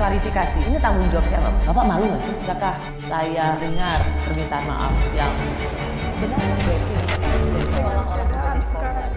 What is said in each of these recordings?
klarifikasi. Ini tanggung jawab siapa? Bapak malu nggak sih? Bisakah saya dengar permintaan maaf yang benar seolah-olah menjadi korban?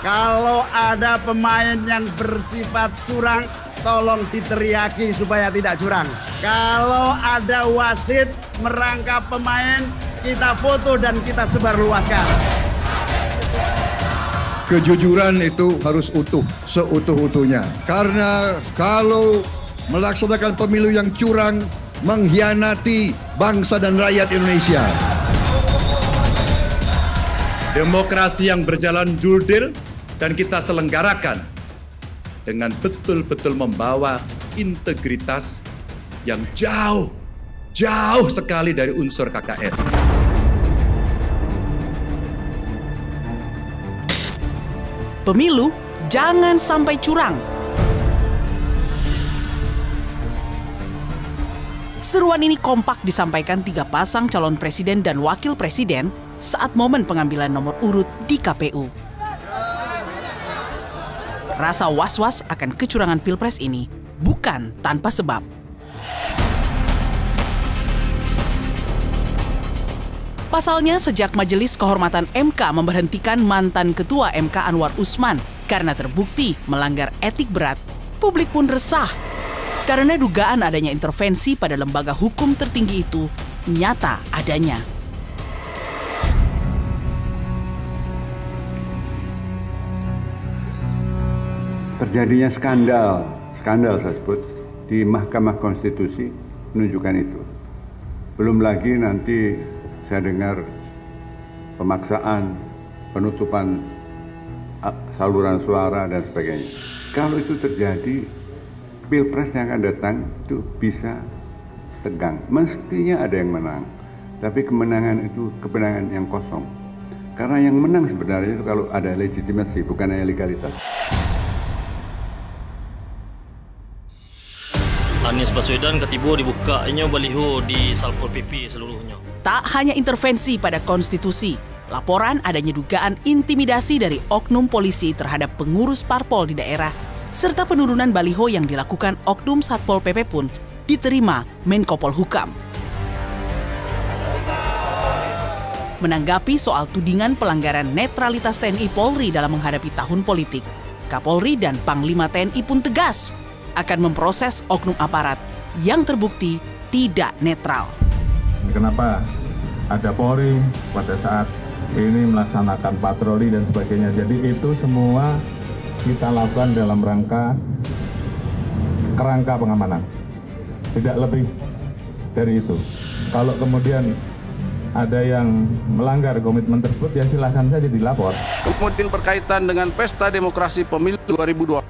Kalau ada pemain yang bersifat curang, tolong diteriaki supaya tidak curang. Kalau ada wasit merangkap pemain, kita foto dan kita sebarluaskan. Kejujuran itu harus utuh, seutuh-utuhnya. Karena kalau melaksanakan pemilu yang curang, mengkhianati bangsa dan rakyat Indonesia. Demokrasi yang berjalan jurdil dan kita selenggarakan dengan betul-betul membawa integritas yang jauh sekali dari unsur KKN. Pemilu jangan sampai curang. Seruan ini kompak disampaikan 3 pasang calon presiden dan wakil presiden saat momen pengambilan nomor urut di KPU. Rasa was-was akan kecurangan Pilpres ini bukan tanpa sebab. Pasalnya, sejak Majelis Kehormatan MK memberhentikan mantan Ketua MK Anwar Usman karena terbukti melanggar etik berat, publik pun resah karena dugaan adanya intervensi pada lembaga hukum tertinggi itu nyata adanya. Terjadinya skandal saya sebut di Mahkamah Konstitusi menunjukkan itu. Belum lagi nanti saya dengar pemaksaan, penutupan saluran suara dan sebagainya. Kalau itu terjadi, Pilpres yang akan datang itu bisa tegang. Mestinya ada yang menang, tapi kemenangan itu kemenangan yang kosong. Karena yang menang sebenarnya itu kalau ada legitimasi, bukan hanya legalitas. Anies Baswedan ketiba dibukanya baliho di Satpol PP seluruhnya. Tak hanya intervensi pada konstitusi, laporan adanya dugaan intimidasi dari oknum polisi terhadap pengurus parpol di daerah, serta penurunan baliho yang dilakukan oknum Satpol PP pun diterima Menko Polhukam. Menanggapi soal tudingan pelanggaran netralitas TNI Polri dalam menghadapi tahun politik, Kapolri dan Panglima TNI pun tegas akan memproses oknum aparat yang terbukti tidak netral. Kenapa ada Polri pada saat ini melaksanakan patroli dan sebagainya. Jadi itu semua kita lakukan dalam kerangka pengamanan. Tidak lebih dari itu. Kalau kemudian ada yang melanggar komitmen tersebut, ya silahkan saja dilapor. Kemudian berkaitan dengan Pesta Demokrasi Pemilu 2024,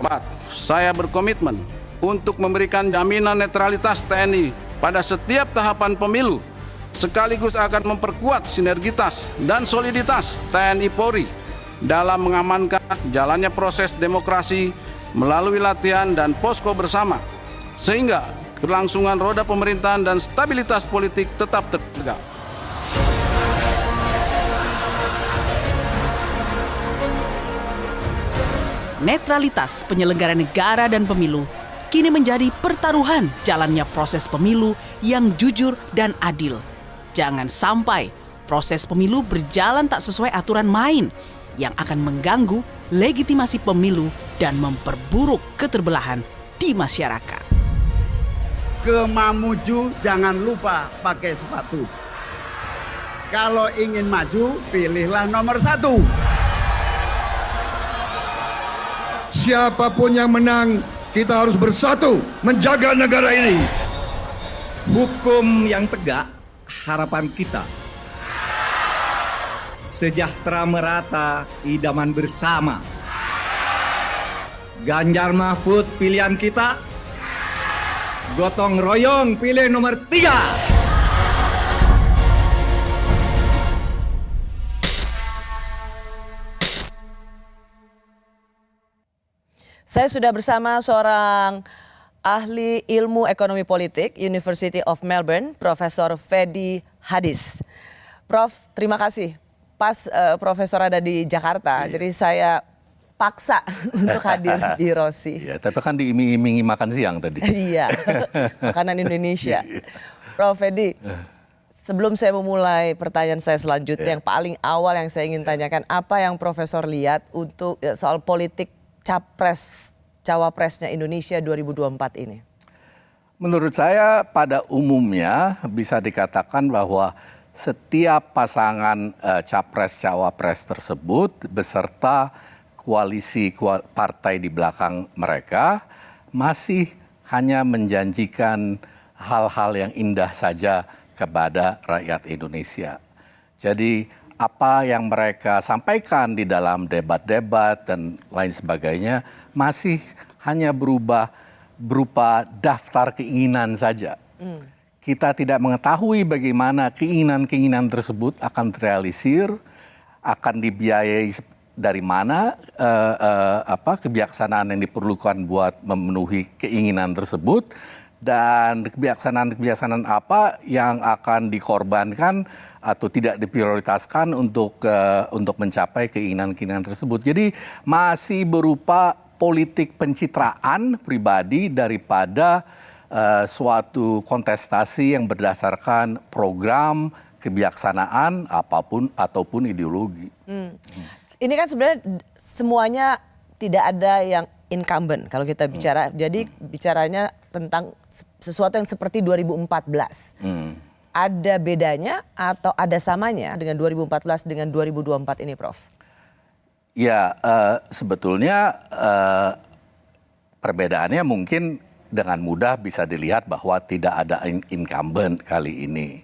saya berkomitmen untuk memberikan jaminan netralitas TNI pada setiap tahapan pemilu, sekaligus akan memperkuat sinergitas dan soliditas TNI Polri dalam mengamankan jalannya proses demokrasi melalui latihan dan posko bersama, sehingga kelangsungan roda pemerintahan dan stabilitas politik tetap terjaga. Netralitas penyelenggara negara dan pemilu kini menjadi pertaruhan jalannya proses pemilu yang jujur dan adil. Jangan sampai proses pemilu berjalan tak sesuai aturan main yang akan mengganggu legitimasi pemilu dan memperburuk keterbelahan di masyarakat. Ke Mamuju jangan lupa pakai sepatu. Kalau ingin maju, pilihlah nomor 1. Siapapun yang menang, kita harus bersatu menjaga negara ini. Hukum yang tegak, harapan kita. Sejahtera merata, idaman bersama. Ganjar Mahfud pilihan kita. Gotong royong pilih nomor 3. Saya sudah bersama seorang Ahli Ilmu Ekonomi Politik University of Melbourne, Profesor Fedi Hadis. Prof, terima kasih. Pas Profesor ada di Jakarta, jadi saya paksa untuk hadir di Rossi. Ya, tapi kan diiming-imingi makan siang tadi. Iya, makanan Indonesia. Prof Fedi, sebelum saya memulai pertanyaan saya selanjutnya, yang paling awal yang saya ingin tanyakan, apa yang Profesor lihat untuk soal politik cawapresnya Indonesia 2024 ini? Menurut saya pada umumnya bisa dikatakan bahwa setiap pasangan capres-cawapres tersebut beserta koalisi partai di belakang mereka masih hanya menjanjikan hal-hal yang indah saja kepada rakyat Indonesia. Jadi apa yang mereka sampaikan di dalam debat-debat dan lain sebagainya masih hanya berupa daftar keinginan saja. Kita tidak mengetahui bagaimana keinginan-keinginan tersebut akan terrealisir, akan dibiayai dari mana kebijaksanaan yang diperlukan buat memenuhi keinginan tersebut, dan kebijaksanaan apa yang akan dikorbankan atau tidak diprioritaskan untuk mencapai keinginan-keinginan tersebut. Jadi masih berupa politik pencitraan pribadi daripada suatu kontestasi yang berdasarkan program, kebijaksanaan ataupun ideologi. Ini kan sebenarnya semuanya tidak ada yang incumbent kalau kita bicara. Jadi bicaranya tentang sesuatu yang seperti 2014. Ada bedanya atau ada samanya dengan 2014 dengan 2024 ini, Prof? Ya, sebetulnya perbedaannya mungkin dengan mudah bisa dilihat bahwa tidak ada incumbent kali ini.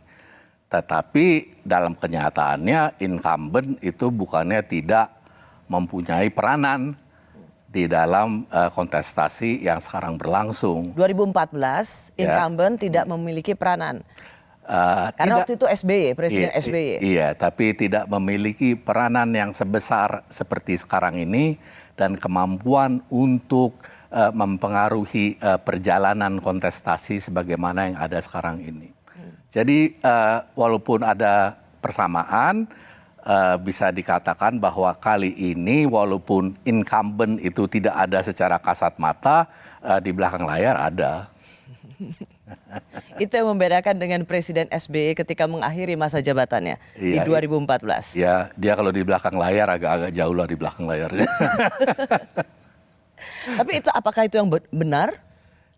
Tetapi dalam kenyataannya incumbent itu bukannya tidak mempunyai peranan di dalam kontestasi yang sekarang berlangsung. 2014 incumbent tidak memiliki peranan. Karena waktu itu SBY, Presiden SBY. Iya, tapi tidak memiliki peranan yang sebesar seperti sekarang ini dan kemampuan untuk mempengaruhi perjalanan kontestasi sebagaimana yang ada sekarang ini. Jadi walaupun ada persamaan, bisa dikatakan bahwa kali ini walaupun incumbent itu tidak ada secara kasat mata, di belakang layar ada. Itu yang membedakan dengan Presiden SBY ketika mengakhiri masa jabatannya di 2014. Ya, dia kalau di belakang layar agak-agak jauh lah di belakang layarnya. Tapi apakah itu yang benar?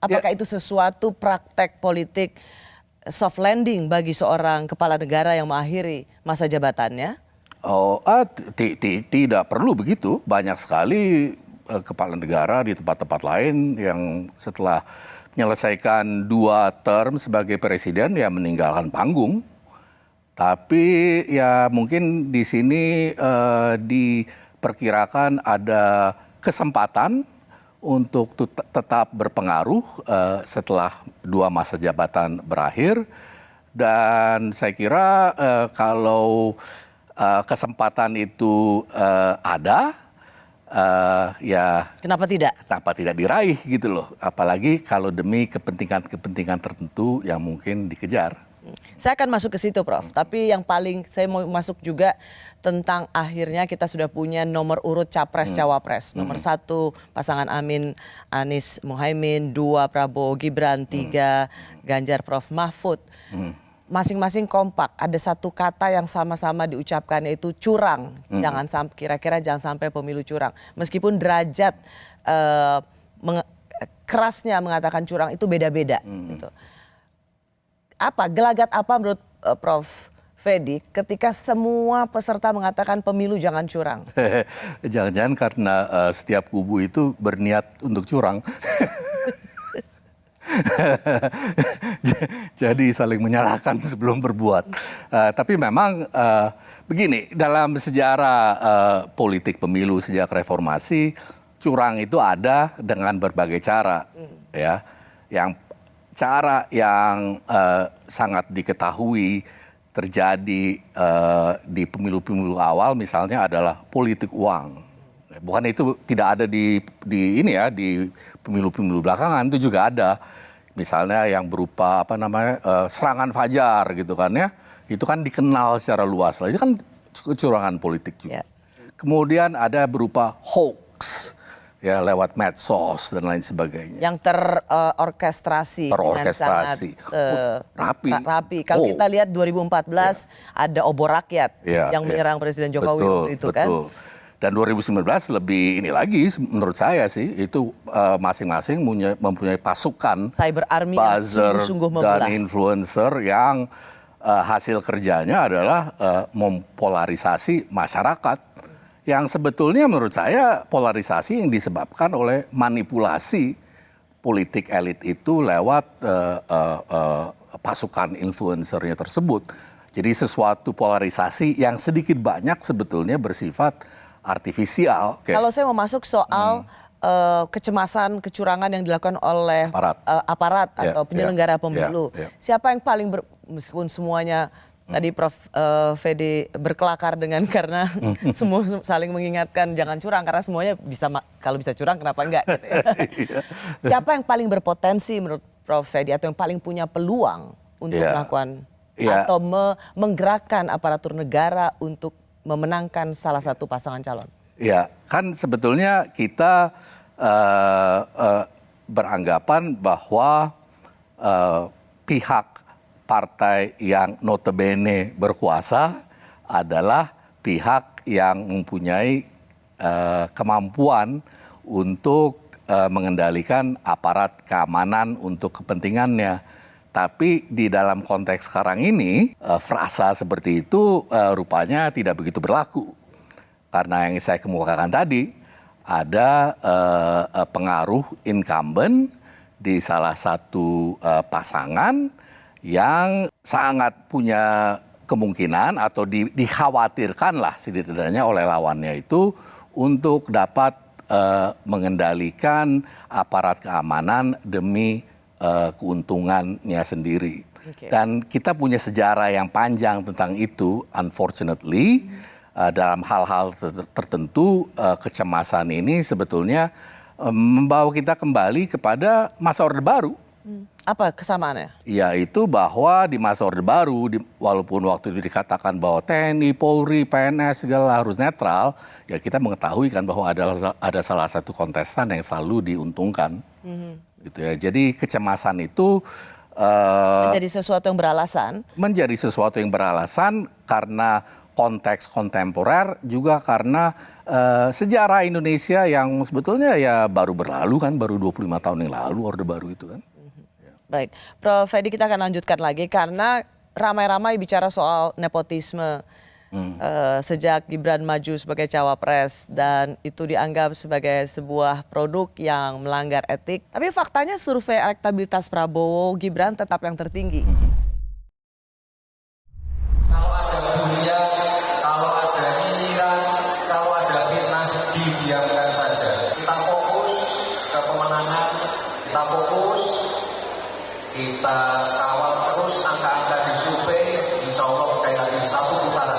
Apakah itu sesuatu praktek politik soft landing bagi seorang kepala negara yang mengakhiri masa jabatannya? Tidak perlu begitu. Banyak sekali kepala negara di tempat-tempat lain yang setelah menyelesaikan 2 term sebagai presiden ya meninggalkan panggung. Tapi ya mungkin di sini diperkirakan ada kesempatan untuk tetap berpengaruh setelah 2 masa jabatan berakhir. Dan saya kira kalau kesempatan itu ada, ya kenapa tidak diraih gitu loh. Apalagi kalau demi kepentingan tertentu yang mungkin dikejar. Saya akan masuk ke situ, Prof. Tapi yang paling saya mau masuk juga tentang akhirnya kita sudah punya nomor urut capres-cawapres. Nomor 1 pasangan Amin Anies Muhaimin, 2 Prabowo Gibran, 3 Ganjar Prof Mahfud. Masing-masing kompak. Ada satu kata yang sama-sama diucapkan, yaitu curang. Kira-kira jangan sampai pemilu curang. Meskipun derajat kerasnya mengatakan curang itu beda-beda. Gitu. Gelagat apa menurut Prof Fedi ketika semua peserta mengatakan pemilu jangan curang? Jangan-jangan karena setiap kubu itu berniat untuk curang. Jadi saling menyalahkan sebelum berbuat. Tapi memang begini, dalam sejarah politik pemilu sejak reformasi, curang itu ada dengan berbagai cara. Ya, cara yang sangat diketahui terjadi di pemilu-pemilu awal misalnya adalah politik uang. Bukan itu tidak ada di ini ya, di pemilu-pemilu belakangan itu juga ada. Misalnya yang berupa serangan fajar gitu kan ya. Itu kan dikenal secara luas lah. Itu kan kecurangan politik juga. Kemudian ada berupa hoax ya lewat medsos dan lain sebagainya. Yang terorkestrasi dengan sangat rapi. Kalau kita lihat 2014 ada obor rakyat yang menyerang Presiden Jokowi waktu itu kan. Dan 2019 lebih ini lagi menurut saya sih itu masing-masing mempunyai pasukan cyber army buzzer yang sungguh membelah. Dan influencer yang hasil kerjanya adalah mempolarisasi masyarakat. Yang sebetulnya menurut saya polarisasi yang disebabkan oleh manipulasi politik elit itu lewat pasukan influencernya tersebut. Jadi sesuatu polarisasi yang sedikit banyak sebetulnya bersifat artifisial. Kalau saya mau masuk soal kecemasan, kecurangan yang dilakukan oleh aparat atau penyelenggara pemilu. Siapa yang paling meskipun semuanya tadi Prof. Fedi berkelakar karena semua saling mengingatkan jangan curang karena semuanya bisa kalau bisa curang kenapa enggak gitu ya. Siapa yang paling berpotensi menurut Prof. Fedi atau yang paling punya peluang untuk melakukan atau menggerakkan aparatur negara untuk memenangkan salah satu pasangan calon? Ya, kan sebetulnya kita beranggapan bahwa pihak partai yang notabene berkuasa adalah pihak yang mempunyai kemampuan untuk mengendalikan aparat keamanan untuk kepentingannya. Tapi di dalam konteks sekarang ini, frasa seperti itu rupanya tidak begitu berlaku. Karena yang saya kemukakan tadi, ada pengaruh incumbent di salah satu pasangan yang sangat punya kemungkinan atau dikhawatirkan lah setidaknya oleh lawannya itu untuk dapat mengendalikan aparat keamanan demi keuntungannya sendiri. Dan kita punya sejarah yang panjang tentang itu, unfortunately. Dalam hal-hal tertentu kecemasan ini sebetulnya membawa kita kembali kepada masa Orde Baru. Apa kesamaannya? Yaitu bahwa di masa Orde Baru, walaupun waktu itu dikatakan bahwa TNI, Polri, PNS segala harus netral, ya kita mengetahui kan bahwa ada salah satu kontestan yang selalu diuntungkan. Gitu ya. Jadi kecemasan itu menjadi sesuatu yang beralasan. Menjadi sesuatu yang beralasan karena konteks kontemporer, juga karena sejarah Indonesia yang sebetulnya ya baru berlalu kan, baru 25 tahun yang lalu Orde Baru itu kan. Baik, Prof. Fedi kita akan lanjutkan lagi karena ramai-ramai bicara soal nepotisme. Sejak Gibran maju sebagai cawapres dan itu dianggap sebagai sebuah produk yang melanggar etik. Tapi faktanya survei elektabilitas Prabowo Gibran tetap yang tertinggi. Kalau ada bulian, kalau ada nyinyiran, kalau ada fitnah, didiamkan saja. Kita fokus ke pemenangan, kita fokus, kita kawal terus angka-angka di survei, insya Allah sekali lagi satu putaran.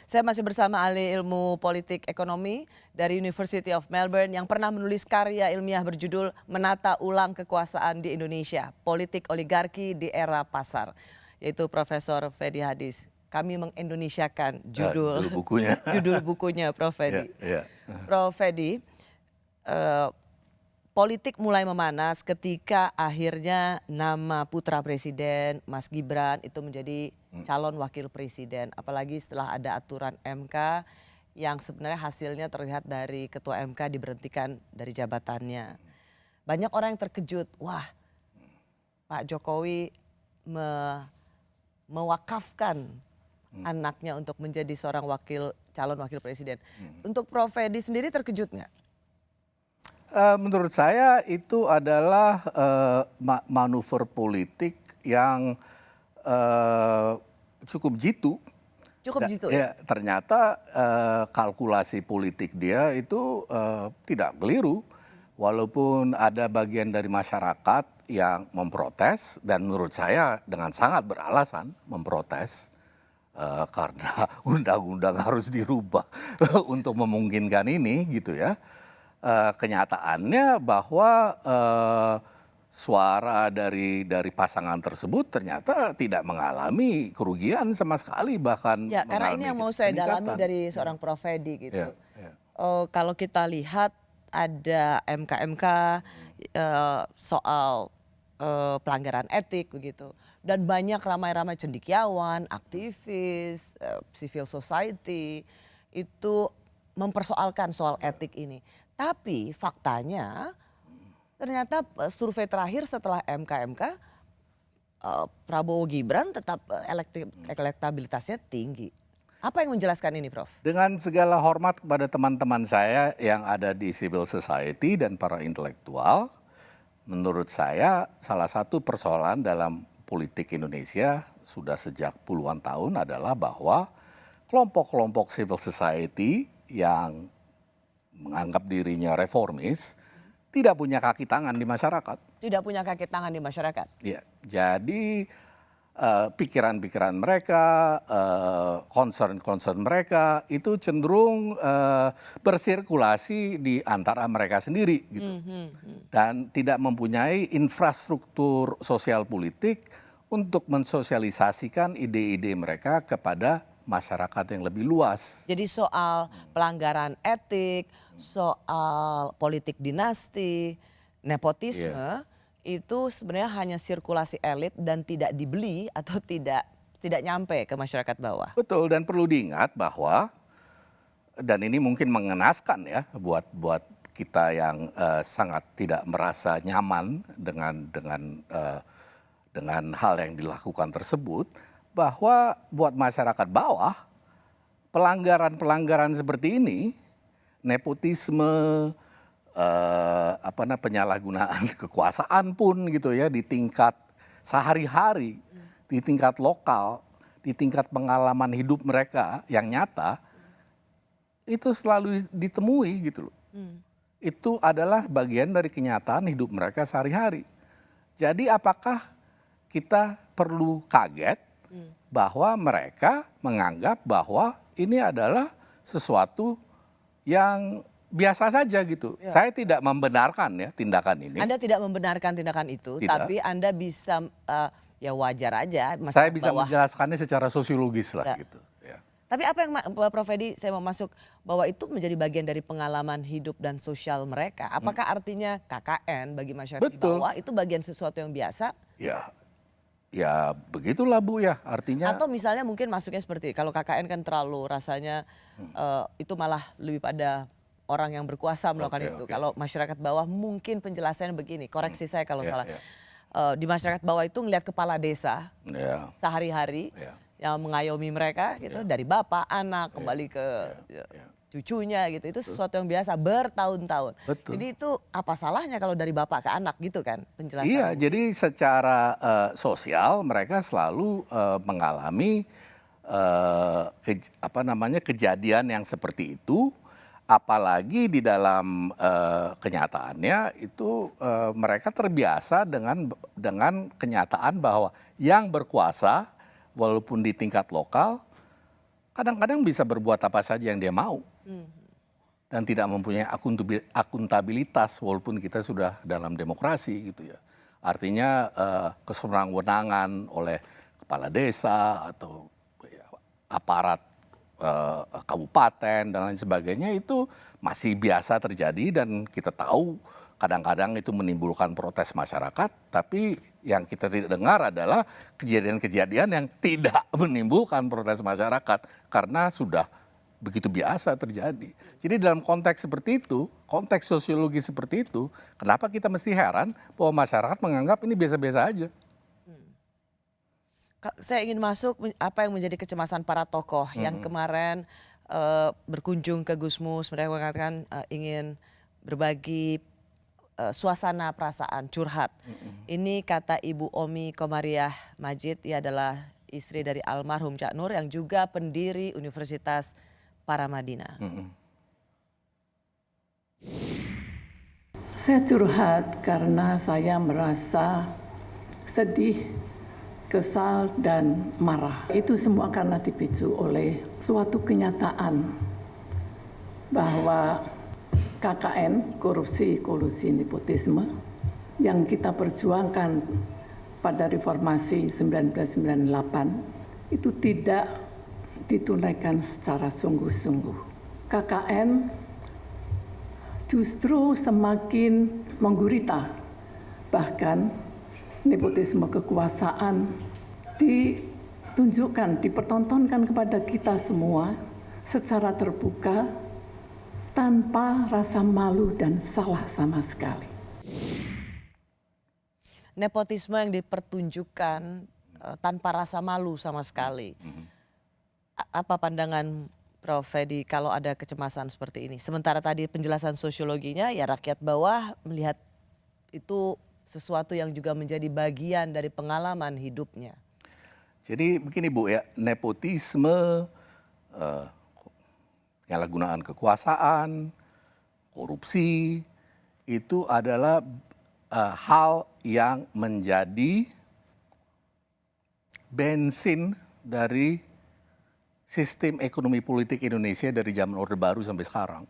Saya masih bersama ahli ilmu politik ekonomi dari University of Melbourne yang pernah menulis karya ilmiah berjudul Menata Ulang Kekuasaan di Indonesia, Politik Oligarki di Era Pasar, yaitu Profesor Fedi Hadis. Kami mengindonesiakan judul bukunya Prof. Fedi. Prof. Fedi, politik mulai memanas ketika akhirnya nama putra presiden Mas Gibran itu menjadi calon wakil presiden. Apalagi setelah ada aturan MK yang sebenarnya hasilnya terlihat dari ketua MK diberhentikan dari jabatannya. Banyak orang yang terkejut, wah Pak Jokowi mewakafkan anaknya untuk menjadi seorang calon wakil presiden. Untuk Prof. Fedi sendiri terkejut nggak? Menurut saya itu adalah manuver politik yang cukup jitu. Cukup jitu ya? Ternyata kalkulasi politik dia itu tidak keliru. Walaupun ada bagian dari masyarakat yang memprotes dan menurut saya dengan sangat beralasan memprotes. karena undang-undang harus dirubah untuk memungkinkan ini gitu ya. Kenyataannya bahwa suara dari pasangan tersebut ternyata tidak mengalami kerugian sama sekali, bahkan Ya, karena ini yang mau saya dalami dari seorang Prof. Edi gitu. Kalau kita lihat ada MK-MK soal pelanggaran etik begitu, dan banyak ramai-ramai cendekiawan, aktivis, civil society itu mempersoalkan soal etik ini. Tapi faktanya ternyata survei terakhir setelah MK-MK Prabowo Gibran tetap elektabilitasnya tinggi. Apa yang menjelaskan ini, Prof? Dengan segala hormat kepada teman-teman saya yang ada di civil society dan para intelektual, menurut saya salah satu persoalan dalam politik Indonesia sudah sejak puluhan tahun adalah bahwa kelompok-kelompok civil society yang menganggap dirinya reformis tidak punya kaki tangan di masyarakat. Tidak punya kaki tangan di masyarakat. Ya, jadi pikiran-pikiran mereka, concern-concern mereka itu cenderung bersirkulasi di antara mereka sendiri gitu. Dan tidak mempunyai infrastruktur sosial politik untuk mensosialisasikan ide-ide mereka kepada masyarakat yang lebih luas. Jadi soal pelanggaran etik, soal politik dinasti, nepotisme, itu sebenarnya hanya sirkulasi elit dan tidak dibeli atau tidak nyampe ke masyarakat bawah. Betul, dan perlu diingat bahwa, dan ini mungkin mengenaskan ya buat kita yang sangat tidak merasa nyaman dengan hal yang dilakukan tersebut, bahwa buat masyarakat bawah pelanggaran-pelanggaran seperti ini, nepotisme, penyalahgunaan kekuasaan pun gitu ya di tingkat sehari-hari, di tingkat lokal, di tingkat pengalaman hidup mereka yang nyata, itu selalu ditemui gitu loh. Itu adalah bagian dari kenyataan hidup mereka sehari-hari. Jadi apakah kita perlu kaget bahwa mereka menganggap bahwa ini adalah sesuatu yang biasa saja gitu. Ya. Saya tidak membenarkan ya tindakan ini. Anda tidak membenarkan tindakan itu, tapi Anda bisa ya wajar aja. Saya bisa menjelaskannya secara sosiologis lah gitu. Ya. Tapi apa yang Prof. Edi, saya mau masuk bahwa itu menjadi bagian dari pengalaman hidup dan sosial mereka. Apakah artinya KKN bagi masyarakat di bawah itu bagian sesuatu yang biasa? Ya begitulah Bu ya, artinya. Atau misalnya mungkin masuknya seperti kalau KKN kan terlalu rasanya itu malah lebih pada orang yang berkuasa melakukan itu. Kalau masyarakat bawah mungkin penjelasannya begini, koreksi saya kalau salah. Di masyarakat bawah itu ngelihat kepala desa sehari-hari yang mengayomi mereka gitu, dari bapak, anak, kembali ke cucunya gitu. Itu sesuatu yang biasa bertahun-tahun. Jadi itu apa salahnya kalau dari bapak ke anak gitu kan penjelasan? Iya, jadi secara sosial mereka selalu mengalami kejadian yang seperti itu. Apalagi di dalam kenyataannya itu mereka terbiasa dengan kenyataan bahwa yang berkuasa walaupun di tingkat lokal kadang-kadang bisa berbuat apa saja yang dia mau dan tidak mempunyai akuntabilitas walaupun kita sudah dalam demokrasi gitu ya. Artinya kesewenang-wenangan oleh kepala desa atau aparat kabupaten dan lain sebagainya itu masih biasa terjadi, dan kita tahu kadang-kadang itu menimbulkan protes masyarakat, tapi yang kita tidak dengar adalah kejadian-kejadian yang tidak menimbulkan protes masyarakat karena sudah begitu biasa terjadi. Jadi dalam konteks seperti itu, konteks sosiologi seperti itu, kenapa kita mesti heran bahwa masyarakat menganggap ini biasa-biasa aja? Saya ingin masuk apa yang menjadi kecemasan para tokoh yang kemarin berkunjung ke Gusmus. Mereka mengatakan ingin berbagi suasana perasaan curhat. Ini kata Ibu Omi Komariah Majid, ia adalah istri dari almarhum Cak Nur yang juga pendiri Universitas Paramadina. Saya curhat karena saya merasa sedih kesal dan marah. Itu semua karena dipicu oleh suatu kenyataan bahwa KKN, korupsi, kolusi, nepotisme, yang kita perjuangkan pada reformasi 1998 itu tidak ditunaikan secara sungguh-sungguh. KKN justru semakin menggurita, bahkan nepotisme kekuasaan ditunjukkan, dipertontonkan kepada kita semua secara terbuka tanpa rasa malu dan salah sama sekali. Nepotisme yang dipertunjukkan tanpa rasa malu sama sekali. Apa pandangan Prof. Fedi kalau ada kecemasan seperti ini? Sementara tadi penjelasan sosiologinya ya rakyat bawah melihat itu sesuatu yang juga menjadi bagian dari pengalaman hidupnya. Jadi begini Bu ya, nepotisme, penyalahgunaan kekuasaan, korupsi, itu adalah hal yang menjadi bensin dari sistem ekonomi politik Indonesia dari zaman Orde Baru sampai sekarang.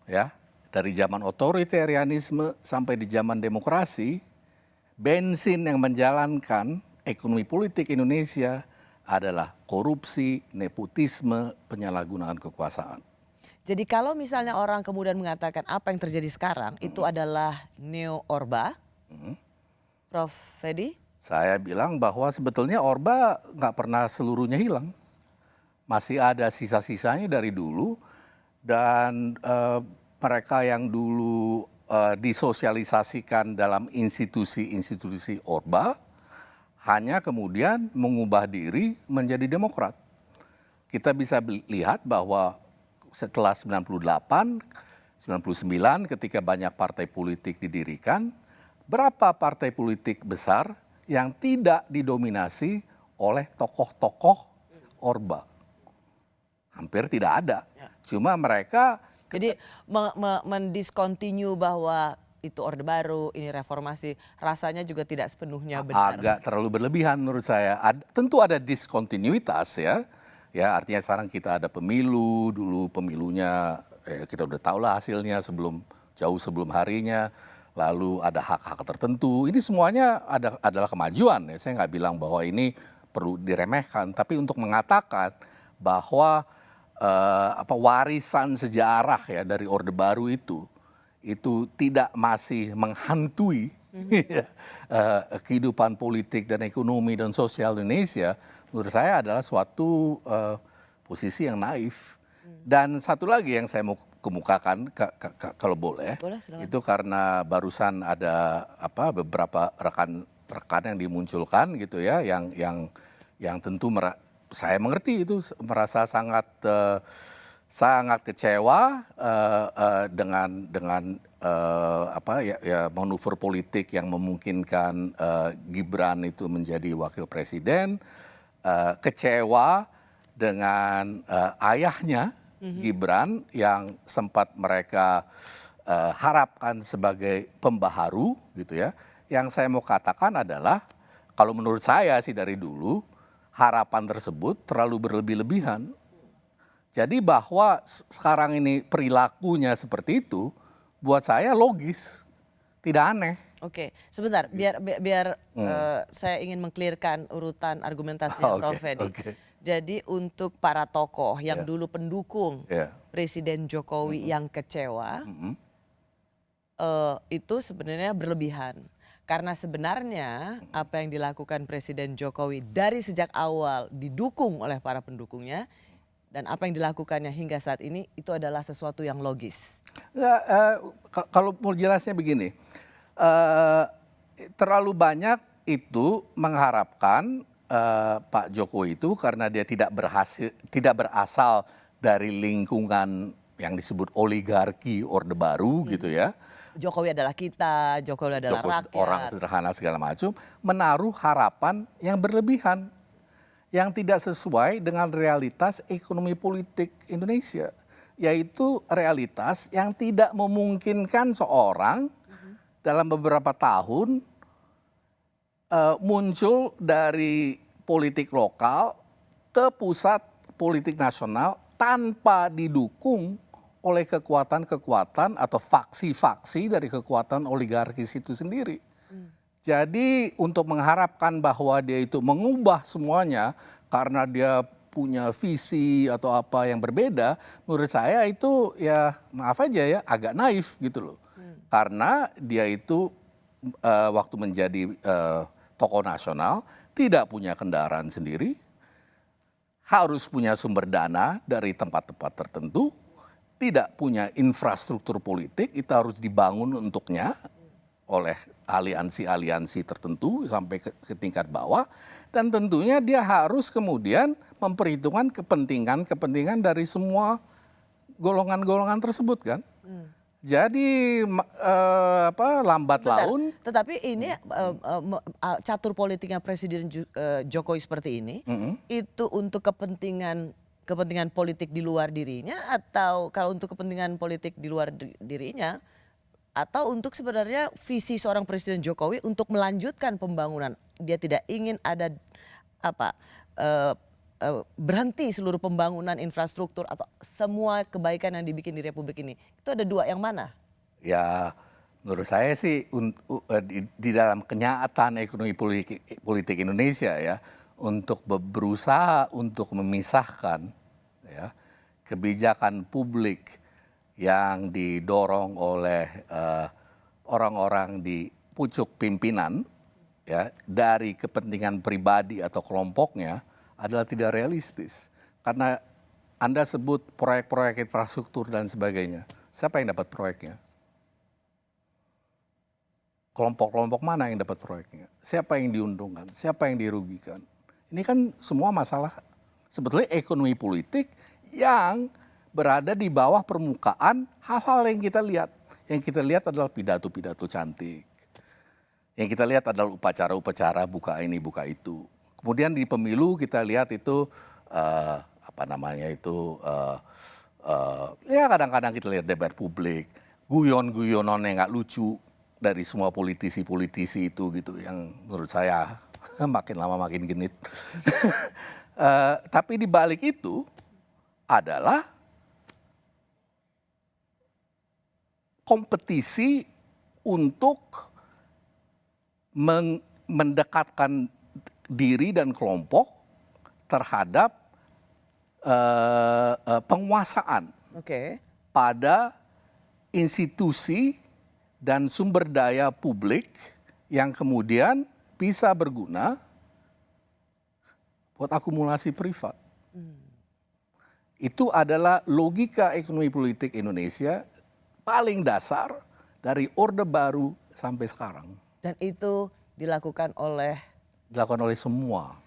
Ya, dari zaman otoritarianisme sampai di zaman demokrasi, bensin yang menjalankan ekonomi politik Indonesia adalah korupsi, nepotisme, penyalahgunaan kekuasaan. Jadi kalau misalnya orang kemudian mengatakan apa yang terjadi sekarang itu adalah neo-Orba, Prof. Fedi? Saya bilang bahwa sebetulnya Orba nggak pernah seluruhnya hilang. Masih ada sisa-sisanya dari dulu dan mereka yang dulu disosialisasikan dalam institusi-institusi Orba hanya kemudian mengubah diri menjadi Demokrat. Kita bisa lihat bahwa setelah 98, 99 ketika banyak partai politik didirikan, berapa partai politik besar yang tidak didominasi oleh tokoh-tokoh Orba? Hampir tidak ada. Cuma mereka... Jadi mendiskontinu bahwa itu Orde Baru, ini reformasi, rasanya juga tidak sepenuhnya benar. Agak terlalu berlebihan menurut saya. Tentu ada diskontinuitas ya. Ya artinya sekarang kita ada pemilu, dulu pemilunya kita udah tahu lah hasilnya jauh sebelum harinya. Lalu ada hak-hak tertentu. Ini semuanya adalah kemajuan. Ya. Saya nggak bilang bahwa ini perlu diremehkan, tapi untuk mengatakan bahwa warisan sejarah ya dari Orde Baru itu tidak masih menghantui kehidupan politik dan ekonomi dan sosial Indonesia, menurut saya adalah suatu posisi yang naif. Dan satu lagi yang saya mau kemukakan kalau boleh, itu karena barusan ada beberapa rekan yang dimunculkan gitu ya, yang tentu saya mengerti itu merasa sangat kecewa dengan manuver politik yang memungkinkan Gibran itu menjadi wakil presiden, kecewa dengan ayahnya Gibran yang sempat mereka harapkan sebagai pembaharu gitu ya. Yang saya mau katakan adalah kalau menurut saya sih dari dulu harapan tersebut terlalu berlebih-lebihan. Jadi bahwa sekarang ini perilakunya seperti itu buat saya logis, tidak aneh. Oke, sebentar biar saya ingin mengklirkan urutan argumentasinya Prof. Fedi. Jadi untuk para tokoh yang dulu pendukung Presiden Jokowi yang kecewa, itu sebenarnya berlebihan. Karena sebenarnya apa yang dilakukan Presiden Jokowi dari sejak awal didukung oleh para pendukungnya, dan apa yang dilakukannya hingga saat ini itu adalah sesuatu yang logis. Kalau mau jelasnya begini, terlalu banyak itu mengharapkan Pak Jokowi itu karena dia tidak berasal dari lingkungan yang disebut oligarki Orde Baru gitu ya. Jokowi adalah kita, Jokowi adalah rakyat. Orang sederhana segala macam, menaruh harapan yang berlebihan, yang tidak sesuai dengan realitas ekonomi politik Indonesia. Yaitu realitas yang tidak memungkinkan seorang dalam beberapa tahun muncul dari politik lokal ke pusat politik nasional tanpa didukung oleh kekuatan-kekuatan atau faksi-faksi dari kekuatan oligarkis itu sendiri. Jadi untuk mengharapkan bahwa dia itu mengubah semuanya karena dia punya visi atau apa yang berbeda, menurut saya itu ya maaf aja ya agak naif gitu loh. Karena dia itu waktu menjadi tokoh nasional tidak punya kendaraan sendiri, harus punya sumber dana dari tempat-tempat tertentu, tidak punya infrastruktur politik, itu harus dibangun untuknya oleh aliansi-aliansi tertentu sampai ke tingkat bawah, dan tentunya dia harus kemudian memperhitungkan kepentingan dari semua golongan-golongan tersebut kan. Jadi lambat laun. Tetapi ini catur politiknya Presiden Jokowi seperti ini, itu untuk kepentingan politik di luar dirinya, atau kalau untuk kepentingan politik di luar dirinya, atau untuk sebenarnya visi seorang Presiden Jokowi untuk melanjutkan pembangunan. Dia tidak ingin ada berhenti seluruh pembangunan infrastruktur atau semua kebaikan yang dibikin di Republik ini. Itu ada dua, yang mana? Ya menurut saya sih di dalam kenyataan ekonomi politik Indonesia ya, untuk berusaha untuk memisahkan ya kebijakan publik yang didorong oleh orang-orang di pucuk pimpinan ya dari kepentingan pribadi atau kelompoknya adalah tidak realistis. Karena Anda sebut proyek-proyek infrastruktur dan sebagainya. Siapa yang dapat proyeknya? Kelompok-kelompok mana yang dapat proyeknya? Siapa yang diuntungkan? Siapa yang dirugikan? Ini kan semua masalah sebetulnya ekonomi politik yang berada di bawah permukaan hal-hal yang kita lihat. Yang kita lihat adalah pidato-pidato cantik. Yang kita lihat adalah upacara-upacara buka ini, buka itu. Kemudian di pemilu kita lihat itu ya kadang-kadang kita lihat debat publik, guyon-guyonan yang nggak lucu dari semua politisi-politisi itu gitu, yang menurut saya makin lama makin genit. Tapi di balik itu adalah kompetisi untuk mendekatkan diri dan kelompok terhadap penguasaan pada institusi dan sumber daya publik yang kemudian bisa berguna buat akumulasi privat. Itu adalah logika ekonomi politik Indonesia paling dasar dari Orde Baru sampai sekarang. Dan itu dilakukan oleh semua.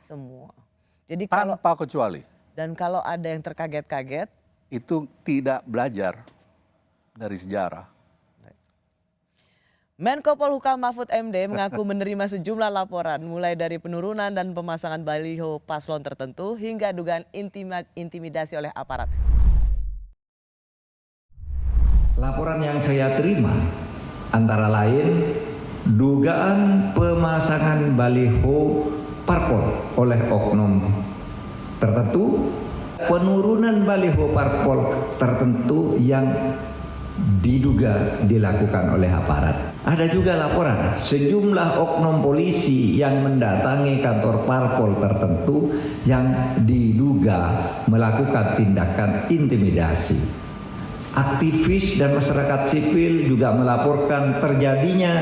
Jadi tanpa kecuali. Dan kalau ada yang terkaget-kaget, itu tidak belajar dari sejarah. Menko Polhukam Mahfud MD mengaku menerima sejumlah laporan mulai dari penurunan dan pemasangan baliho paslon tertentu hingga dugaan intimidasi oleh aparat. Laporan yang saya terima antara lain dugaan pemasangan baliho parpol oleh oknum tertentu, penurunan baliho parpol tertentu yang diduga dilakukan oleh aparat. Ada juga laporan sejumlah oknum polisi yang mendatangi kantor parpol tertentu yang diduga melakukan tindakan intimidasi. Aktivis dan masyarakat sipil juga melaporkan terjadinya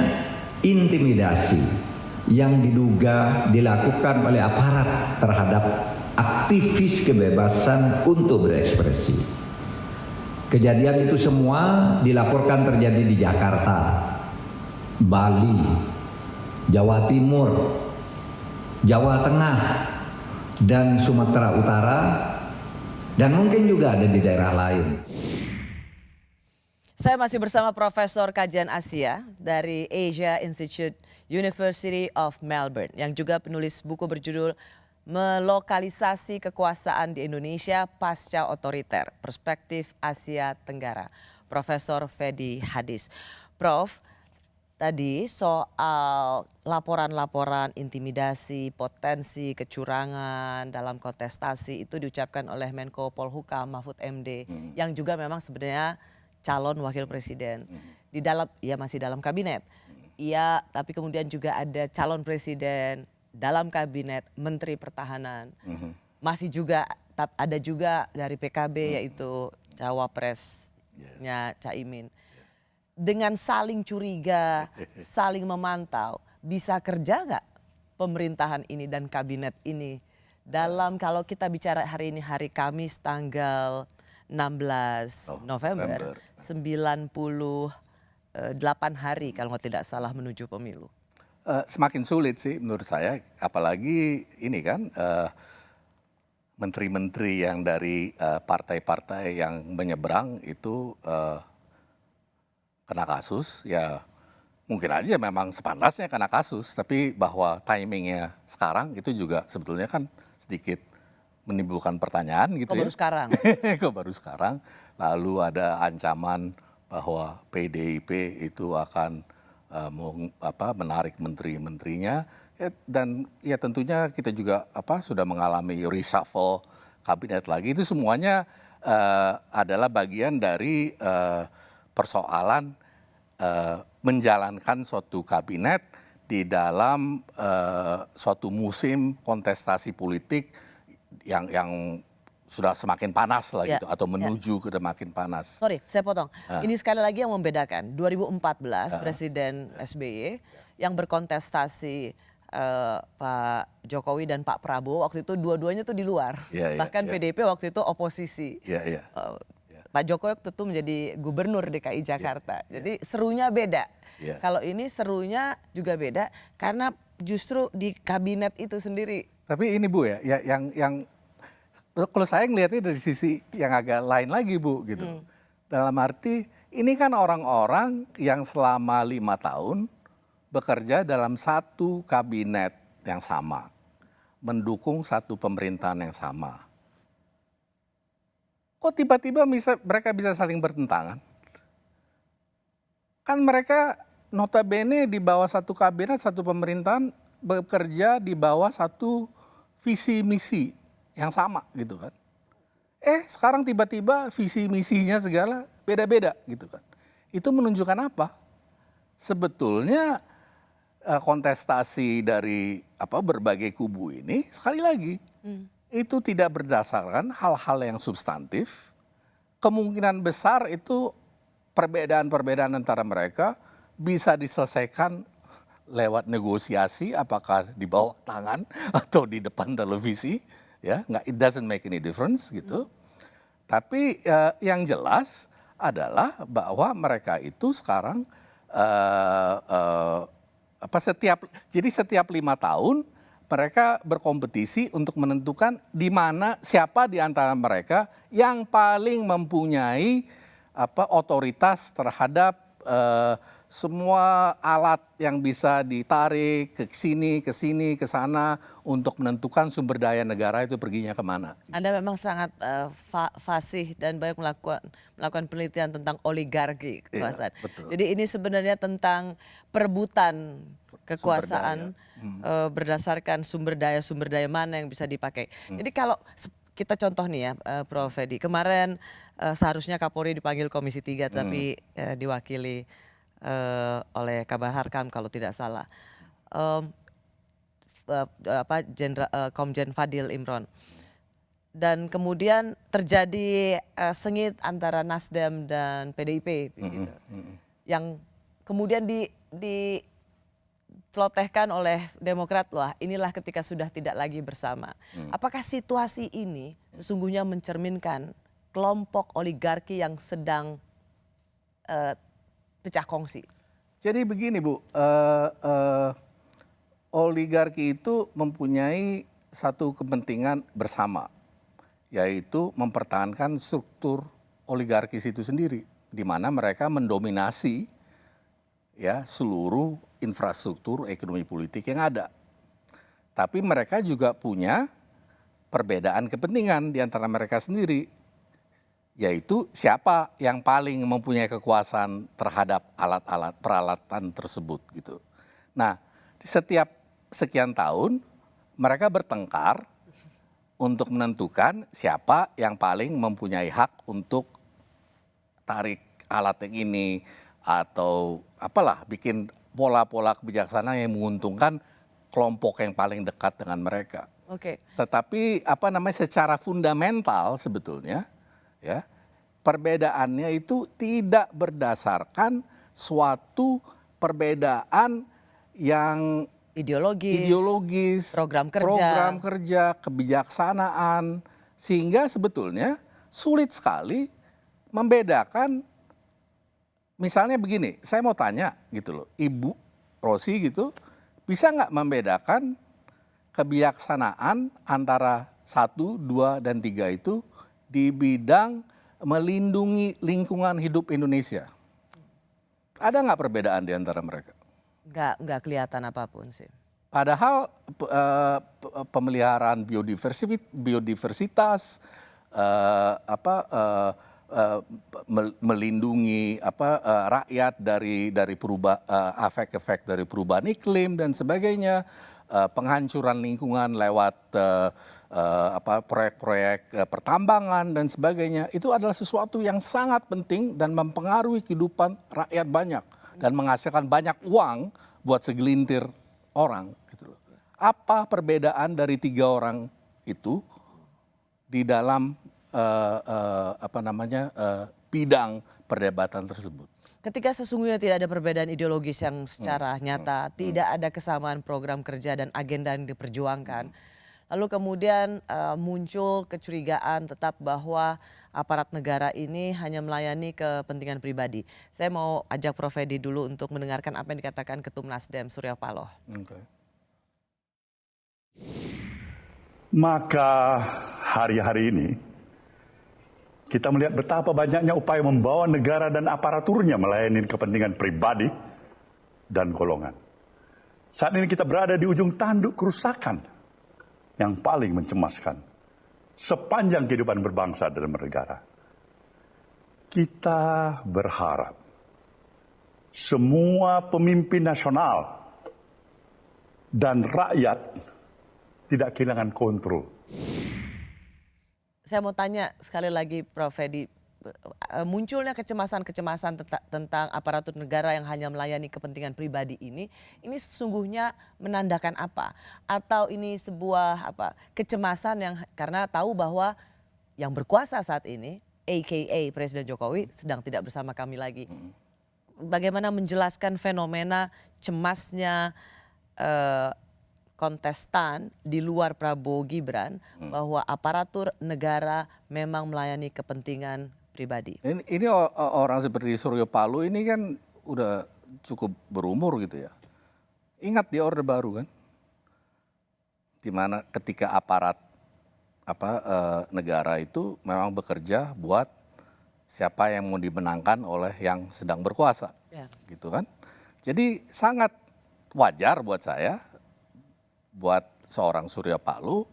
intimidasi yang diduga dilakukan oleh aparat terhadap aktivis kebebasan untuk berekspresi. Kejadian itu semua dilaporkan terjadi di Jakarta, Bali, Jawa Timur, Jawa Tengah, dan Sumatera Utara, dan mungkin juga ada di daerah lain. Saya masih bersama Profesor Kajian Asia dari Asia Institute University of Melbourne yang juga penulis buku berjudul Melokalisasi Kekuasaan di Indonesia Pasca Otoriter, Perspektif Asia Tenggara, Profesor Fedi Hadis. Prof, tadi soal laporan-laporan intimidasi, potensi kecurangan dalam kontestasi itu diucapkan oleh Menko Polhukam Mahfud MD yang juga memang sebenarnya calon wakil presiden. Di dalam, ya masih dalam kabinet. Iya, tapi kemudian juga ada calon presiden dalam kabinet, Menteri Pertahanan. Masih juga ada juga dari PKB yaitu cawapresnya Caimin. Dengan saling curiga, saling memantau, bisa kerja nggak pemerintahan ini dan kabinet ini dalam, kalau kita bicara hari ini hari Kamis tanggal 16 November, 98 hari kalau tidak salah menuju pemilu. Semakin sulit sih menurut saya, apalagi ini kan menteri-menteri yang dari partai-partai yang menyeberang itu kena kasus, ya mungkin aja memang sepantasnya kena kasus, tapi bahwa timingnya sekarang itu juga sebetulnya kan sedikit menimbulkan pertanyaan gitu. Kok baru sekarang? Kok baru sekarang? Lalu ada ancaman bahwa PDIP itu akan menarik menteri-menterinya, dan ya tentunya kita juga sudah mengalami reshuffle kabinet lagi. Itu semuanya adalah bagian dari persoalan menjalankan suatu kabinet di dalam suatu musim kontestasi politik yang sudah semakin panas lah gitu, atau menuju ke makin panas. Sorry, saya potong. Ini sekali lagi yang membedakan 2014 Presiden SBY yang berkontestasi Pak Jokowi dan Pak Prabowo waktu itu dua-duanya tuh di luar. Bahkan PDIP waktu itu oposisi. Pak Jokowi waktu itu menjadi gubernur DKI Jakarta. Jadi serunya beda. Kalau ini serunya juga beda karena justru di kabinet itu sendiri. Tapi ini Bu ya, yang kalau saya ngelihatnya dari sisi yang agak lain lagi Bu gitu. Dalam arti ini kan orang-orang yang selama 5 tahun bekerja dalam satu kabinet yang sama, mendukung satu pemerintahan yang sama. Kok tiba-tiba mereka bisa saling bertentangan? Kan mereka notabene di bawah satu kabinet, satu pemerintahan, bekerja di bawah satu visi misi yang sama gitu kan. Sekarang tiba-tiba visi misinya segala beda-beda gitu kan. Itu menunjukkan apa? Sebetulnya kontestasi dari berbagai kubu ini sekali lagi itu tidak berdasarkan hal-hal yang substantif. Kemungkinan besar itu perbedaan-perbedaan antara mereka bisa diselesaikan lewat negosiasi, apakah di bawah tangan atau di depan televisi, ya, it doesn't make any difference gitu. Tapi yang jelas adalah bahwa mereka itu sekarang setiap 5 tahun mereka berkompetisi untuk menentukan siapa di antara mereka yang paling mempunyai otoritas terhadap semua alat yang bisa ditarik ke sini, ke sana untuk menentukan sumber daya negara itu perginya kemana. Anda memang sangat fasih dan banyak melakukan penelitian tentang oligarki kekuasaan. Jadi ini sebenarnya tentang perebutan kekuasaan berdasarkan sumber daya mana yang bisa dipakai. Jadi kalau kita contoh nih ya Prof. Edi, kemarin seharusnya Kapolri dipanggil Komisi 3 tapi diwakili oleh Kabar Harkam kalau tidak salah, Komjen Fadil Imron, dan kemudian terjadi sengit antara Nasdem dan PDIP begitu, yang kemudian dicelotehkan oleh Demokrat, loh inilah ketika sudah tidak lagi bersama. Apakah situasi ini sesungguhnya mencerminkan kelompok oligarki yang sedang pecah kongsi? Jadi begini Bu, oligarki itu mempunyai satu kepentingan bersama, yaitu mempertahankan struktur oligarkis itu sendiri, di mana mereka mendominasi ya seluruh infrastruktur ekonomi politik yang ada. Tapi mereka juga punya perbedaan kepentingan di antara mereka sendiri. yaitu siapa yang paling mempunyai kekuasaan terhadap alat-alat peralatan tersebut gitu. Nah, setiap sekian tahun mereka bertengkar untuk menentukan siapa yang paling mempunyai hak untuk tarik alat yang ini atau apalah, bikin pola-pola kebijaksanaan yang menguntungkan kelompok yang paling dekat dengan mereka. Oke. Tetapi secara fundamental sebetulnya ya, perbedaannya itu tidak berdasarkan suatu perbedaan yang ideologis, program kerja, kebijaksanaan, sehingga sebetulnya sulit sekali membedakan. Misalnya begini, saya mau tanya gitu loh, Ibu Rosi gitu, bisa nggak membedakan kebijaksanaan antara 1, 2, dan 3 itu di bidang melindungi lingkungan hidup Indonesia? Ada nggak perbedaan di antara mereka? Nggak kelihatan apapun sih. Padahal pemeliharaan biodiversitas, melindungi rakyat dari efek-efek dari perubahan iklim dan sebagainya, penghancuran lingkungan lewat proyek-proyek pertambangan dan sebagainya, itu adalah sesuatu yang sangat penting dan mempengaruhi kehidupan rakyat banyak dan menghasilkan banyak uang buat segelintir orang gitu loh. Apa perbedaan dari 3 orang itu di dalam bidang perdebatan tersebut? Ketika sesungguhnya tidak ada perbedaan ideologis yang secara nyata, tidak ada kesamaan program kerja dan agenda yang diperjuangkan. Lalu kemudian muncul kecurigaan tetap bahwa aparat negara ini hanya melayani kepentingan pribadi. Saya mau ajak Prof. Edi dulu untuk mendengarkan apa yang dikatakan Ketum Nasdem Surya Paloh. Okay. Maka hari-hari ini kita melihat betapa banyaknya upaya membawa negara dan aparaturnya melayani kepentingan pribadi dan golongan. Saat ini kita berada di ujung tanduk kerusakan yang paling mencemaskan sepanjang kehidupan berbangsa dan bernegara. Kita berharap semua pemimpin nasional dan rakyat tidak kehilangan kontrol. Saya mau tanya sekali lagi Prof. Edi, munculnya kecemasan-kecemasan tentang aparatur negara yang hanya melayani kepentingan pribadi ini sesungguhnya menandakan apa? Atau ini sebuah kecemasan yang karena tahu bahwa yang berkuasa saat ini, aka Presiden Jokowi, sedang tidak bersama kami lagi. Bagaimana menjelaskan fenomena cemasnya kontestan di luar Prabowo Gibran bahwa aparatur negara memang melayani kepentingan pribadi. Ini orang seperti Surya Paloh ini kan udah cukup berumur gitu ya. Ingat di Orde Baru kan, di mana ketika aparat negara itu memang bekerja buat siapa yang mau dimenangkan oleh yang sedang berkuasa, gitu kan. Jadi sangat wajar buat saya, buat seorang Surya Paloh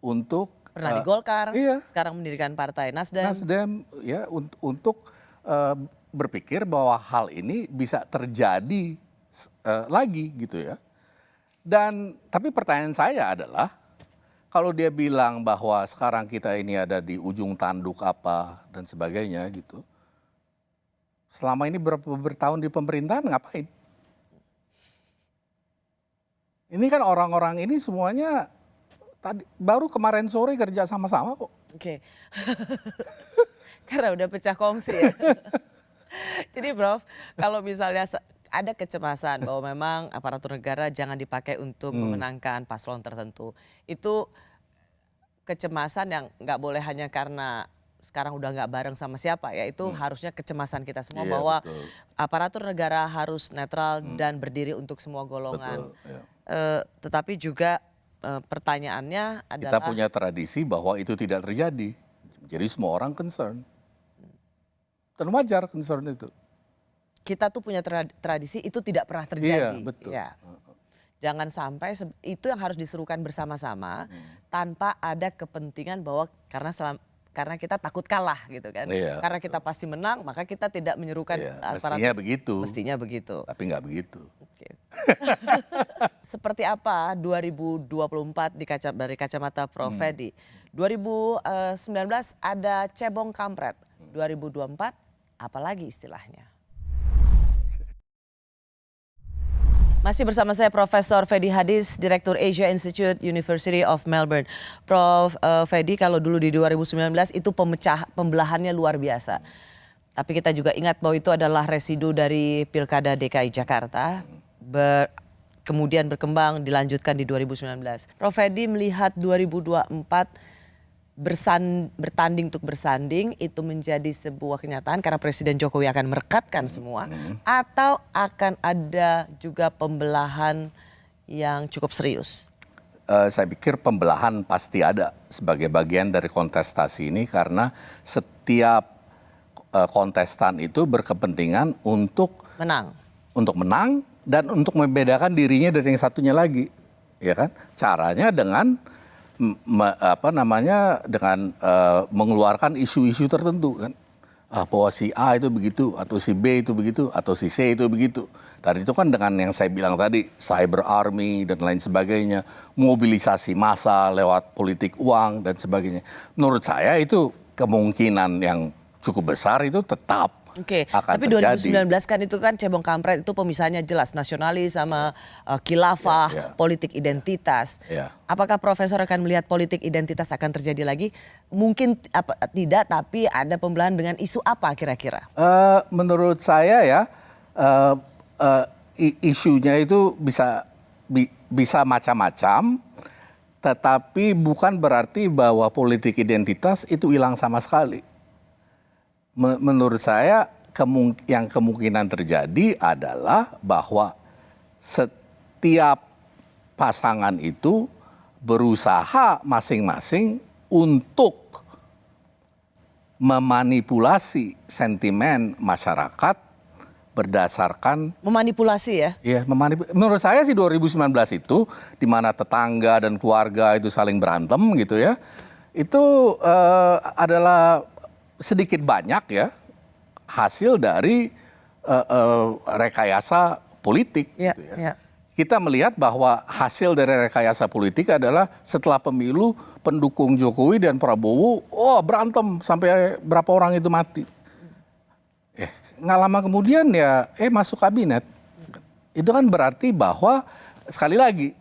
untuk pernah di Golkar, sekarang mendirikan partai Nasdem ya, untuk berpikir bahwa hal ini bisa terjadi lagi gitu ya. Dan tapi pertanyaan saya adalah, kalau dia bilang bahwa sekarang kita ini ada di ujung tanduk apa dan sebagainya gitu, selama ini bertahun di pemerintahan ngapain? Ini kan orang-orang ini semuanya baru kemarin sore kerja sama-sama kok. Oke. Karena udah pecah kongsi ya. Jadi Prof, kalau misalnya ada kecemasan bahwa memang aparatur negara jangan dipakai untuk memenangkan paslon tertentu. Itu kecemasan yang nggak boleh hanya karena sekarang udah nggak bareng sama siapa ya. Itu harusnya kecemasan kita semua bahwa betul. Aparatur negara harus netral dan berdiri untuk semua golongan. Betul, tetapi juga pertanyaannya adalah, kita punya tradisi bahwa itu tidak terjadi. Jadi semua orang concern. Dan wajar concern itu. Kita tuh punya tradisi itu tidak pernah terjadi. Iya, betul. Ya. Jangan sampai itu yang harus diserukan bersama-sama tanpa ada kepentingan bahwa karena karena kita takut kalah gitu kan. Iya, Karena kita pasti menang, maka kita tidak menyerukan aparat. Mestinya begitu. Mestinya begitu. Tapi nggak begitu. Seperti apa 2024 dari kacamata Prof. Fedi? 2019 ada cebong kampret. 2024 apalagi istilahnya? Masih bersama saya Profesor Fedi Hadis, Direktur Asia Institute University of Melbourne. Prof. Fedi, kalau dulu di 2019 itu pembelahannya luar biasa. Tapi kita juga ingat bahwa itu adalah residu dari Pilkada DKI Jakarta. Kemudian berkembang dilanjutkan di 2019. Prof. Fedi melihat 2024 bertanding untuk bersanding itu menjadi sebuah kenyataan karena Presiden Jokowi akan merekatkan semua, atau akan ada juga pembelahan yang cukup serius? Saya pikir pembelahan pasti ada sebagai bagian dari kontestasi ini karena setiap kontestan itu berkepentingan untuk menang dan untuk membedakan dirinya dari yang satunya lagi, ya kan? Caranya dengan dengan mengeluarkan isu-isu tertentu kan, bahwa si A itu begitu, atau si B itu begitu, atau si C itu begitu. Dan itu kan dengan yang saya bilang tadi, cyber army dan lain sebagainya, mobilisasi massa lewat politik uang dan sebagainya. Menurut saya itu kemungkinan yang cukup besar itu tetap. Oke, tapi 2019 kan itu kan cebong kampret itu pemisahnya jelas, nasionalis sama khilafah, politik identitas. Apakah Profesor akan melihat politik identitas akan terjadi lagi? Mungkin tidak, tapi ada pembelahan dengan isu apa kira-kira? Menurut saya ya, isunya itu bisa macam-macam, tetapi bukan berarti bahwa politik identitas itu hilang sama sekali. Menurut saya yang kemungkinan terjadi adalah bahwa setiap pasangan itu berusaha masing-masing untuk memanipulasi sentimen masyarakat berdasarkan memanipulasi ya? Iya, menurut saya sih 2019 itu di mana tetangga dan keluarga itu saling berantem gitu ya. Itu adalah sedikit banyak ya hasil dari rekayasa politik. Gitu ya. Kita melihat bahwa hasil dari rekayasa politik adalah setelah pemilu pendukung Jokowi dan Prabowo berantem sampai berapa orang itu mati. Nggak lama kemudian ya masuk kabinet. Itu kan berarti bahwa sekali lagi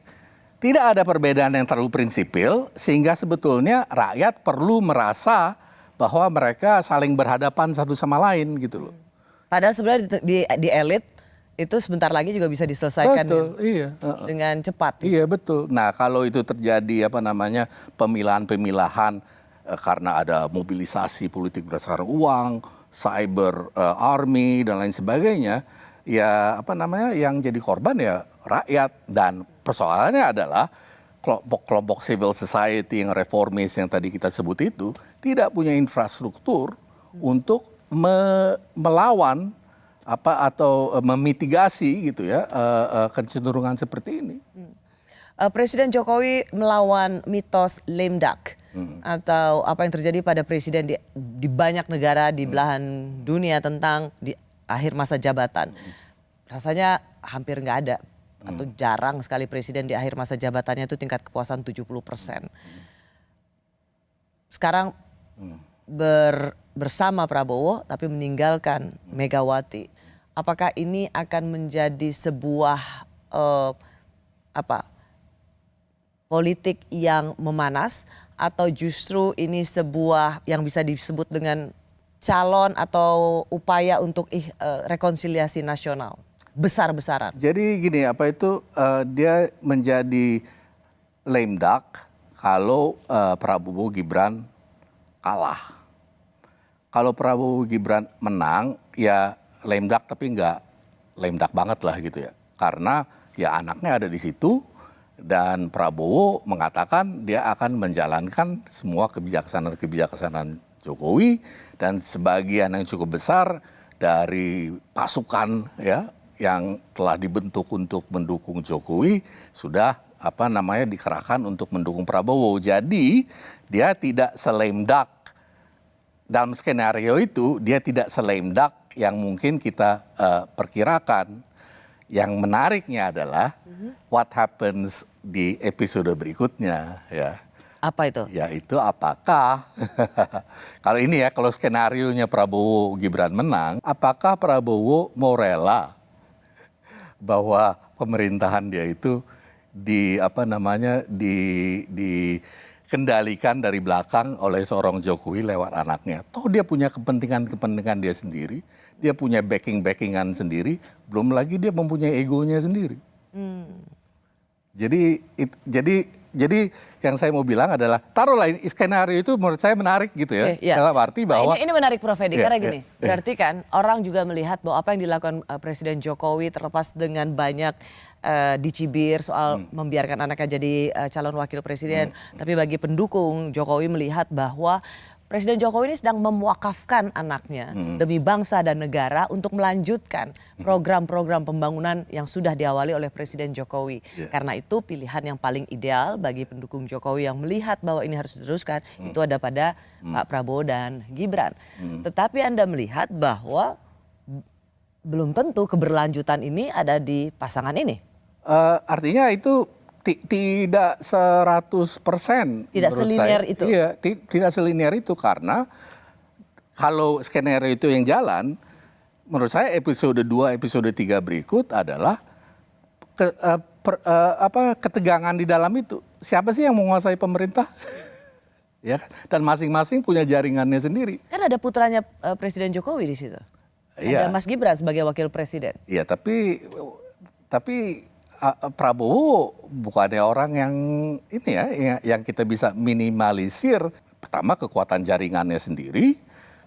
tidak ada perbedaan yang terlalu prinsipil sehingga sebetulnya rakyat perlu merasa bahwa mereka saling berhadapan satu sama lain gitu loh. Padahal sebenarnya di elit itu sebentar lagi juga bisa diselesaikan dengan cepat. Iya betul. Nah kalau itu terjadi pemilahan-pemilahan karena ada mobilisasi politik berdasarkan uang, cyber army dan lain sebagainya, ya yang jadi korban ya rakyat. Dan persoalannya adalah kelompok civil society yang reformis yang tadi kita sebut itu tidak punya infrastruktur untuk melawan atau memitigasi gitu ya kecenderungan seperti ini. Presiden Jokowi melawan mitos lame duck atau apa yang terjadi pada presiden di banyak negara di belahan dunia tentang di akhir masa jabatan. Rasanya hampir nggak ada atau jarang sekali presiden di akhir masa jabatannya itu tingkat kepuasan 70%. Sekarang bersama Prabowo tapi meninggalkan Megawati. Apakah ini akan menjadi sebuah politik yang memanas atau justru ini sebuah yang bisa disebut dengan calon atau upaya untuk rekonsiliasi nasional besar-besaran? Jadi gini, dia menjadi lame duck kalau Prabowo Gibran kalah. Kalau Prabowo Gibran menang ya lame duck tapi nggak lame duck banget lah gitu ya. Karena ya anaknya ada di situ dan Prabowo mengatakan dia akan menjalankan semua kebijaksanaan Jokowi dan sebagian yang cukup besar dari pasukan ya yang telah dibentuk untuk mendukung Jokowi sudah dikerahkan untuk mendukung Prabowo. Jadi dia tidak se-lame duck dalam skenario itu dia tidak selame duck yang mungkin kita perkirakan. Yang menariknya adalah what happens di episode berikutnya, ya. Apa itu? Yaitu apakah kalau skenarionya Prabowo Gibran menang, apakah Prabowo mau rela bahwa pemerintahan dia itu dikendalikan dari belakang oleh seorang Jokowi lewat anaknya. Toh dia punya kepentingan dia sendiri, dia punya backingan sendiri, belum lagi dia mempunyai egonya sendiri. Jadi yang saya mau bilang adalah taruhlah skenario itu menurut saya menarik gitu ya. Dalam arti bahwa ini menarik Prof Edi karena gini, berarti kan orang juga melihat bahwa apa yang dilakukan Presiden Jokowi terlepas dengan banyak dicibir soal membiarkan anaknya jadi calon wakil presiden, tapi bagi pendukung Jokowi melihat bahwa Presiden Jokowi ini sedang mewakafkan anaknya demi bangsa dan negara untuk melanjutkan program-program pembangunan yang sudah diawali oleh Presiden Jokowi. Karena itu pilihan yang paling ideal bagi pendukung Jokowi yang melihat bahwa ini harus diteruskan itu ada pada Pak Prabowo dan Gibran. Tetapi Anda melihat bahwa belum tentu keberlanjutan ini ada di pasangan ini. Artinya itu tidak 100%. Tidak selinier itu. Iya, tidak selinier itu karena kalau skenario itu yang jalan, menurut saya episode 2, episode 3 berikut adalah ketegangan di dalam itu. Siapa sih yang menguasai pemerintah? Ya, dan masing-masing punya jaringannya sendiri. Kan ada putranya Presiden Jokowi di situ. Ada Mas Gibran sebagai wakil presiden. Iya, tapi Prabowo bukannya orang yang ini ya, yang kita bisa minimalisir. Pertama kekuatan jaringannya sendiri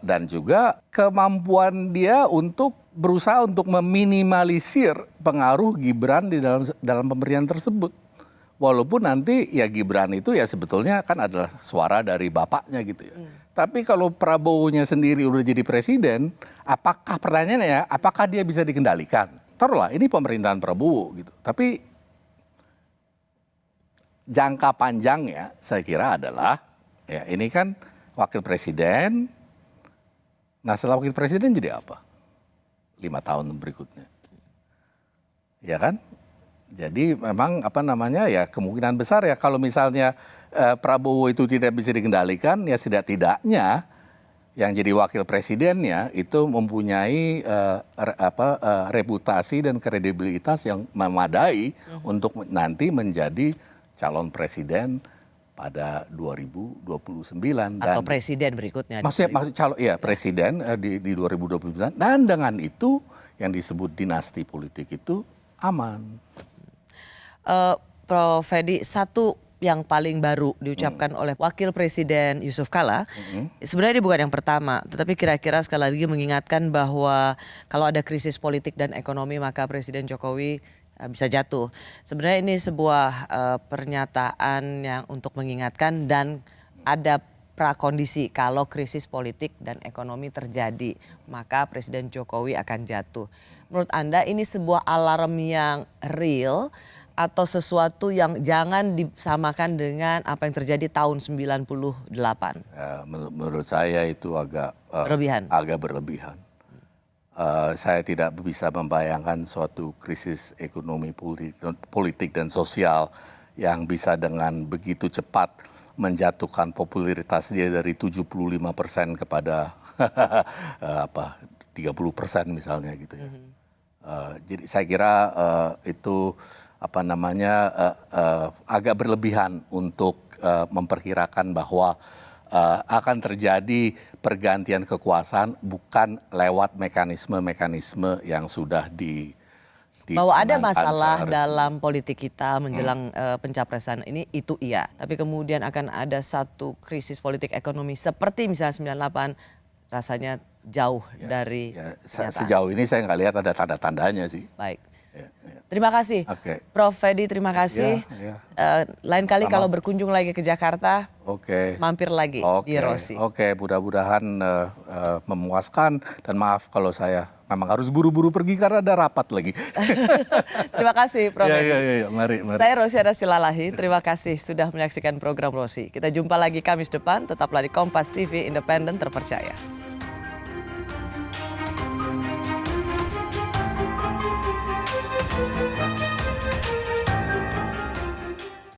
dan juga kemampuan dia untuk berusaha untuk meminimalisir pengaruh Gibran di dalam pemerintahan tersebut. Walaupun nanti ya Gibran itu ya sebetulnya kan adalah suara dari bapaknya gitu ya. Tapi kalau Prabowo-nya sendiri udah jadi presiden, apakah pertanyaannya apakah dia bisa dikendalikan? Taruhlah ini pemerintahan Prabowo gitu. Tapi jangka panjangnya saya kira adalah ya ini kan wakil presiden. Nah setelah wakil presiden jadi apa? 5 tahun berikutnya. Ya kan? Jadi memang ya kemungkinan besar ya kalau misalnya Prabowo itu tidak bisa dikendalikan ya setidak-tidaknya yang jadi wakil presidennya itu mempunyai reputasi dan kredibilitas yang memadai untuk nanti menjadi calon presiden pada 2029 atau presiden berikutnya. Maksudnya calon presiden di 2029 dan dengan itu yang disebut dinasti politik itu aman. Prof Edi, satu yang paling baru diucapkan oleh Wakil Presiden Yusuf Kala, sebenarnya ini bukan yang pertama, tetapi kira-kira sekali lagi mengingatkan bahwa kalau ada krisis politik dan ekonomi maka Presiden Jokowi bisa jatuh. Sebenarnya ini sebuah pernyataan yang untuk mengingatkan dan ada prakondisi kalau krisis politik dan ekonomi terjadi maka Presiden Jokowi akan jatuh. Menurut Anda ini sebuah alarm yang real atau sesuatu yang jangan disamakan dengan apa yang terjadi tahun 98? Menurut saya itu agak berlebihan. Saya tidak bisa membayangkan suatu krisis ekonomi politik dan sosial yang bisa dengan begitu cepat menjatuhkan popularitas dia dari 75% kepada 30% misalnya gitu ya. Jadi saya kira itu agak berlebihan untuk memperkirakan bahwa akan terjadi pergantian kekuasaan bukan lewat mekanisme-mekanisme yang sudah bahwa ada masalah dalam politik kita menjelang pencapresan ini itu iya. Tapi kemudian akan ada satu krisis politik ekonomi seperti misalnya 98 rasanya jauh dari sejauh ini saya nggak lihat ada tanda-tandanya sih. Baik. Terima kasih, Prof Edi. Terima kasih. Lain kali kalau berkunjung lagi ke Jakarta, mampir lagi di Rosi. Mudah-mudahan memuaskan dan maaf kalau saya memang harus buru-buru pergi karena ada rapat lagi. Terima kasih Prof. Ya, mari. Saya Rosyada Silalahi, terima kasih sudah menyaksikan program Rosi. Kita jumpa lagi Kamis depan, tetaplah di Kompas TV, independen terpercaya.